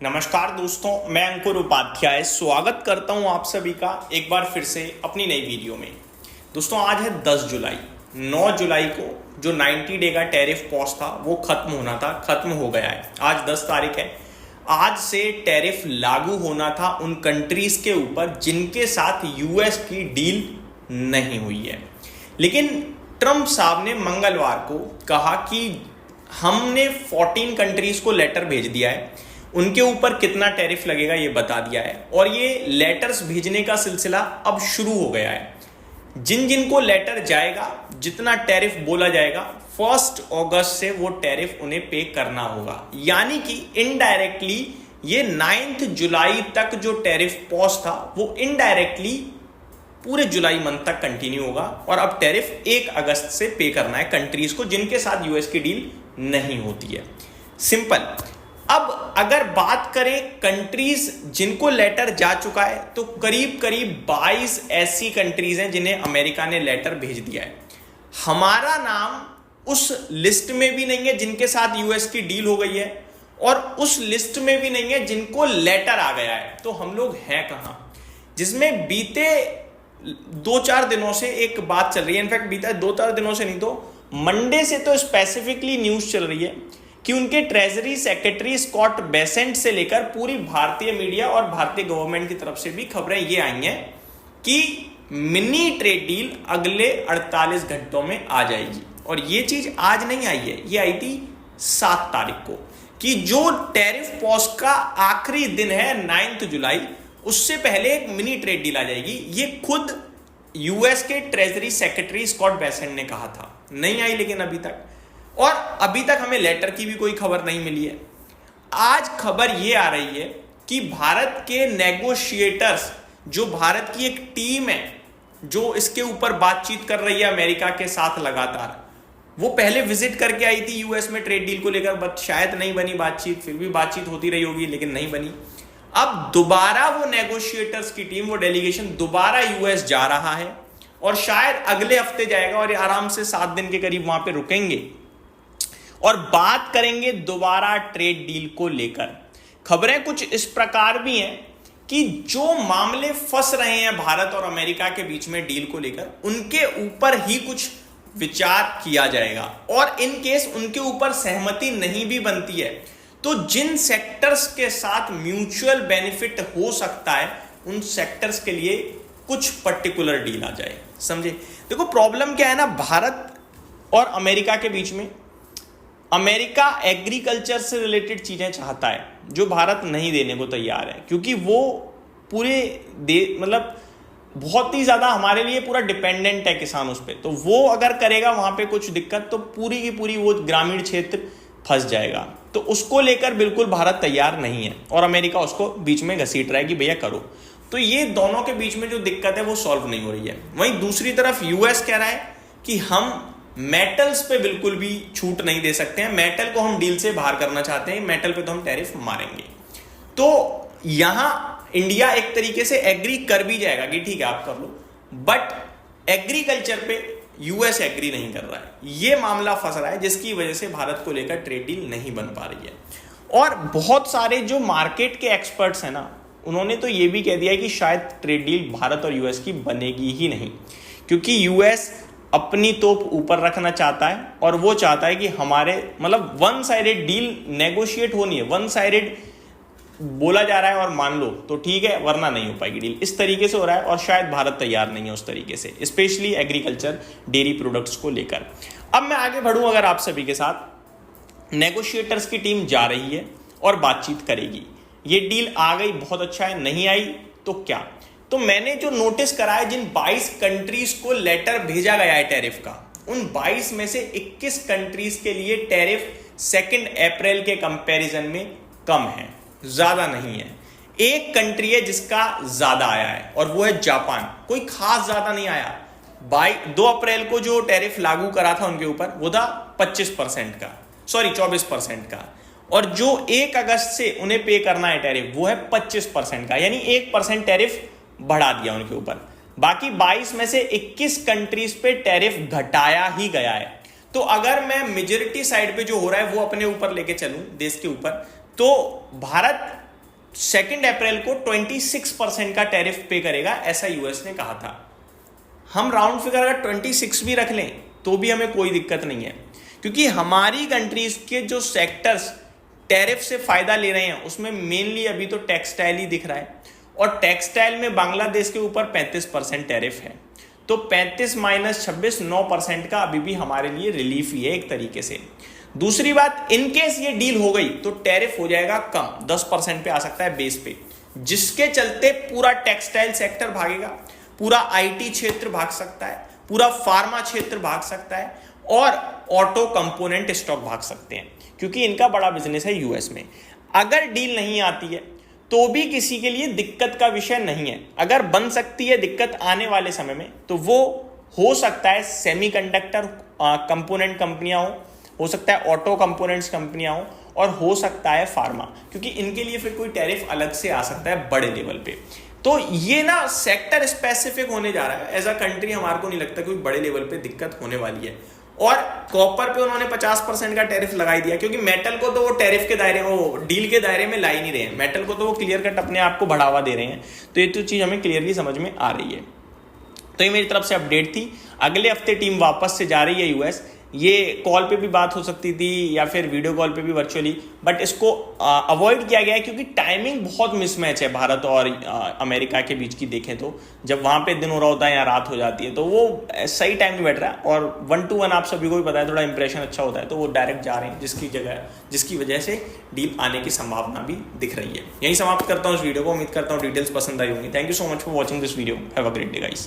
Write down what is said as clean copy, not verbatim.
नमस्कार दोस्तों, मैं अंकुर उपाध्याय स्वागत करता हूं आप सभी का एक बार फिर से अपनी नई वीडियो में। दोस्तों आज है 10 जुलाई। 9 जुलाई को जो 90 डे का टैरिफ पॉज था वो खत्म होना था, खत्म हो गया है। आज 10 तारीख है। आज से टैरिफ लागू होना था उन कंट्रीज के ऊपर जिनके साथ यूएस की डील नहीं हुई है। लेकिन ट्रंप साहब ने मंगलवार को कहा कि हमने 14 कंट्रीज को लेटर भेज दिया है, उनके ऊपर कितना टैरिफ लगेगा ये बता दिया है और ये लेटर्स भेजने का सिलसिला अब शुरू हो गया है। जिन जिन को लेटर जाएगा, जितना टैरिफ बोला जाएगा, 1 अगस्त से वो टैरिफ उन्हें पे करना होगा। यानी कि इनडायरेक्टली ये 9 जुलाई तक जो टैरिफ पॉज था वो इनडायरेक्टली पूरे जुलाई मंथ तक कंटिन्यू होगा और अब टैरिफ 1 अगस्त से पे करना है कंट्रीज को जिनके साथ यूएस की डील नहीं होती है। सिंपल। अब अगर बात करें कंट्रीज जिनको लेटर जा चुका है तो करीब करीब 22 ऐसी कंट्रीज हैं जिन्हें अमेरिका ने लेटर भेज दिया है। हमारा नाम उस लिस्ट में भी नहीं है जिनके साथ यूएस की डील हो गई है और उस लिस्ट में भी नहीं है जिनको लेटर आ गया है। तो हम लोग हैं कहां? जिसमें बीते 2-4 दिनों से एक बात चल रही है, इनफैक्ट बीते 2-4 दिनों से नहीं तो मंडे से तो स्पेसिफिकली न्यूज चल रही है कि उनके ट्रेजरी सेक्रेटरी स्कॉट बेसेंट से लेकर पूरी भारतीय मीडिया और भारतीय गवर्नमेंट की तरफ से भी खबरें ये आई हैं कि मिनी ट्रेड डील अगले 48 घंटों में आ जाएगी। और ये चीज आज नहीं आई है, ये आई थी 7 तारीख को कि जो टैरिफ पॉज का आखिरी दिन है 9 जुलाई, उससे पहले एक मिनी ट्रेड डील आ जाएगी। ये खुद यूएस के ट्रेजरी सेक्रेटरी स्कॉट बेसेंट ने कहा था। नहीं आई लेकिन अभी तक, और अभी तक हमें लेटर की भी कोई खबर नहीं मिली है। आज खबर यह आ रही है कि भारत के नेगोशिएटर्स, जो भारत की एक टीम है जो इसके ऊपर बातचीत कर रही है अमेरिका के साथ लगातार, वो पहले विजिट करके आई थी यूएस में ट्रेड डील को लेकर, बट शायद नहीं बनी बातचीत। फिर भी बातचीत होती रही होगी लेकिन नहीं बनी। अब दोबारा वो नेगोशिएटर्स की टीम, वो डेलीगेशन दोबारा यूएस जा रहा है और शायद अगले हफ्ते जाएगा और आराम से 7 दिन के करीब वहां पे रुकेंगे और बात करेंगे दोबारा ट्रेड डील को लेकर। खबरें कुछ इस प्रकार भी हैं कि जो मामले फंस रहे हैं भारत और अमेरिका के बीच में डील को लेकर, उनके ऊपर ही कुछ विचार किया जाएगा और इन केस उनके ऊपर सहमति नहीं भी बनती है तो जिन सेक्टर्स के साथ म्यूचुअल बेनिफिट हो सकता है उन सेक्टर्स के लिए कुछ पर्टिकुलर डील आ जाए। समझे? देखो प्रॉब्लम क्या है ना, भारत और अमेरिका के बीच में, अमेरिका एग्रीकल्चर से रिलेटेड चीजें चाहता है जो भारत नहीं देने को तैयार है, क्योंकि वो पूरे मतलब बहुत ही ज्यादा हमारे लिए पूरा डिपेंडेंट है किसान उस पर। तो वो अगर करेगा वहां पे कुछ दिक्कत तो पूरी की पूरी वो ग्रामीण क्षेत्र फंस जाएगा। तो उसको लेकर बिल्कुल भारत तैयार नहीं है और अमेरिका उसको बीच में घसीट रहा है कि भैया करो। तो ये दोनों के बीच में जो दिक्कत है वो सॉल्व नहीं हो रही है। वहीं दूसरी तरफ यूएस कह रहा है कि हम मेटल्स पे बिल्कुल भी छूट नहीं दे सकते हैं, मेटल को हम डील से बाहर करना चाहते हैं, मेटल पे तो हम टैरिफ मारेंगे। तो यहां इंडिया एक तरीके से एग्री कर भी जाएगा कि ठीक है आप कर लो, बट एग्रीकल्चर पे यूएस एग्री नहीं कर रहा है। ये मामला फंस रहा है जिसकी वजह से भारत को लेकर ट्रेड डील नहीं बन पा रही है। और बहुत सारे जो मार्केट के एक्सपर्ट्स हैं ना, उन्होंने तो ये भी कह दिया कि शायद ट्रेड डील भारत और यूएस की बनेगी ही नहीं, क्योंकि यूएस अपनी तोप ऊपर रखना चाहता है और वो चाहता है कि हमारे मतलब वन साइडेड डील नेगोशिएट होनी है, वन साइडेड बोला जा रहा है और मान लो तो ठीक है, वरना नहीं हो पाएगी डील। इस तरीके से हो रहा है और शायद भारत तैयार नहीं है उस तरीके से, स्पेशली एग्रीकल्चर डेयरी प्रोडक्ट्स को लेकर। अब मैं आगे बढ़ूं अगर आप सभी के साथ, नेगोशिएटर्स की टीम जा रही है और बातचीत करेगी। ये डील आ गई बहुत अच्छा है, नहीं आई तो क्या? तो मैंने जो नोटिस करा है, जिन 22 कंट्रीज को लेटर भेजा गया है टैरिफ का, उन 22 में से 21 कंट्रीज के लिए टैरिफ 2 अप्रैल के कंपैरिजन में कम है, ज्यादा नहीं है। एक कंट्री है जिसका ज्यादा आया है और वो है जापान। कोई खास ज्यादा नहीं आया। 2 अप्रैल को जो टैरिफ लागू करा था उनके ऊपर वो था 25% का, सॉरी 24% का, और जो 1 अगस्त से उन्हें पे करना है टैरिफ वो है 25% का, यानी 1% टैरिफ बढ़ा दिया उनके ऊपर। बाकी 22 में से 21 कंट्रीज पे टैरिफ घटाया ही गया है। तो अगर मैं मेजॉरिटी साइड पे जो हो रहा है वो अपने ऊपर लेके चलूं, देश के ऊपर, तो भारत 2 अप्रैल को 26% का टैरिफ पे करेगा, ऐसा यूएस ने कहा था। हम राउंड फिगर अगर 26 भी रख लें तो भी हमें कोई दिक्कत नहीं है, क्योंकि हमारी कंट्रीज के जो सेक्टर्स टैरिफ से फायदा ले रहे हैं उसमें मेनली अभी तो टेक्सटाइल ही दिख रहा है, और टेक्सटाइल में बांग्लादेश के ऊपर 35% टैरिफ है। तो 35 माइनस 26 9% का अभी भी हमारे लिए रिलीफ ही है एक तरीके से। दूसरी बात, इनकेस ये डील हो गई तो टैरिफ हो जाएगा कम, 10% पे आ सकता है बेस पे, जिसके चलते पूरा टेक्सटाइल सेक्टर भागेगा, पूरा आईटी क्षेत्र भाग सकता है, पूरा फार्मा क्षेत्र भाग सकता है, और ऑटो कंपोनेंट स्टॉक भाग सकते हैं, क्योंकि इनका बड़ा बिजनेस है यूएस में। अगर डील नहीं आती है तो भी किसी के लिए दिक्कत का विषय नहीं है। अगर बन सकती है दिक्कत आने वाले समय में तो वो हो सकता है सेमीकंडक्टर कंपोनेंट कंपनियां हो सकता है ऑटो कंपोनेंट्स कंपनियां हो, और हो सकता है फार्मा, क्योंकि इनके लिए फिर कोई टैरिफ अलग से आ सकता है बड़े लेवल पे। तो ये ना सेक्टर स्पेसिफिक होने जा रहा है। एज अ कंट्री हमारे को नहीं लगता कोई बड़े लेवल पे दिक्कत होने वाली है। और कॉपर पे उन्होंने 50% का टैरिफ लगाई दिया, क्योंकि मेटल को तो वो टैरिफ के दायरे, वो डील के दायरे में ला ही नहीं रहे हैं। मेटल को तो वो क्लियर कट अपने आप को बढ़ावा दे रहे हैं। तो ये तो चीज़ हमें क्लियरली समझ में आ रही है। तो ये मेरी तरफ से अपडेट थी। अगले हफ्ते टीम वापस से जा रही है यूएस। ये कॉल पे भी बात हो सकती थी या फिर वीडियो कॉल पे भी वर्चुअली, बट इसको अवॉइड किया गया है क्योंकि टाइमिंग बहुत मिसमैच है भारत और अमेरिका के बीच की देखें तो। जब वहाँ पे दिन हो रहा होता है या रात हो जाती है तो वो सही टाइम नहीं बैठ रहा है, और 1 to 1 आप सभी को भी पता है थोड़ा इंप्रेशन अच्छा होता है, तो वो डायरेक्ट जा रहे हैं, जिसकी वजह से डील आने की संभावना भी दिख रही है। यही समाप्त करता हूँ इस वीडियो को। उम्मीद करता हूँ डिटेल्स पसंद आई होंगी। Thank you so much for watching this video. Have a great day guys.